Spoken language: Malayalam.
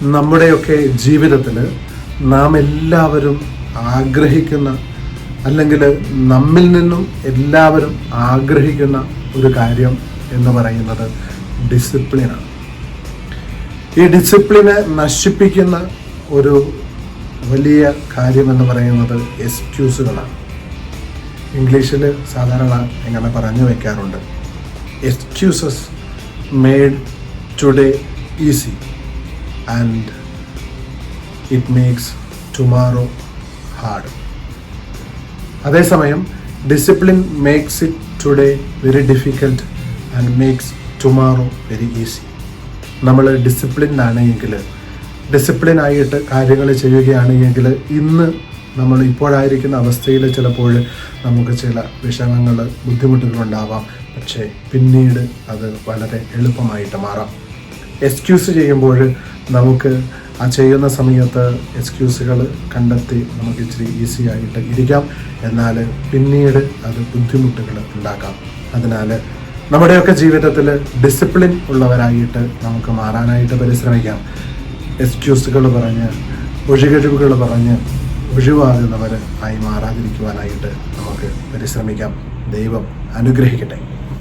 നമ്മുടെയൊക്കെ ജീവിതത്തിൽ നാം എല്ലാവരും ആഗ്രഹിക്കുന്ന, അല്ലെങ്കിൽ നമ്മിൽ നിന്നും എല്ലാവരും ആഗ്രഹിക്കുന്ന ഒരു കാര്യം എന്ന് പറയുന്നത് ഡിസിപ്ലിനാണ്. ഈ ഡിസിപ്ലിനെ നശിപ്പിക്കുന്ന ഒരു വലിയ കാര്യമെന്ന് പറയുന്നത് എക്സ്ക്യൂസുകളാണ്. ഇംഗ്ലീഷിൽ സാധാരണ ഇങ്ങനെ പറഞ്ഞു വയ്ക്കാറുണ്ട്, excuses made today easy and it makes tomorrow hard. അതേസമയം discipline makes it today very difficult and makes tomorrow very easy. നമ്മൾ ഡിസിപ്ലിനാണെങ്കിൽ, ഡിസിപ്ലിനായിട്ട് കാര്യങ്ങൾ ചെയ്യുകയാണെങ്കിൽ ഇന്ന് നമ്മൾ ഇപ്പോഴായിരിക്കുന്ന അവസ്ഥയിൽ ചിലപ്പോൾ നമുക്ക് ചില വിഷമങ്ങൾ, ബുദ്ധിമുട്ടുകളുണ്ടാവാം. പക്ഷേ പിന്നീട് അത് വളരെ എളുപ്പമായിട്ട് മാറാം. എക്സ്ക്യൂസ് ചെയ്യുമ്പോൾ നമുക്ക് ആ ചെയ്യുന്ന സമയത്ത് എക്സ്ക്യൂസുകൾ കണ്ടെത്തി നമുക്ക് ഇച്ചിരി ഈസി ആയിട്ട് ഇരിക്കാം. എന്നാൽ പിന്നീട് അത് ബുദ്ധിമുട്ടുകൾ ഉണ്ടാക്കാം. അതിനാൽ നമ്മുടെയൊക്കെ ജീവിതത്തിൽ ഡിസിപ്ലിൻ ഉള്ളവരായിട്ട് നമുക്ക് മാറാനായിട്ട് പരിശ്രമിക്കാം. എക്സ്ക്യൂസുകൾ പറഞ്ഞ്, ഒഴികഴിവുകൾ പറഞ്ഞ് ഒഴിവാകുന്നവർ ആയി മാറാതിരിക്കുവാനായിട്ട് നമുക്ക് പരിശ്രമിക്കാം. ദൈവം അനുഗ്രഹിക്കട്ടെ.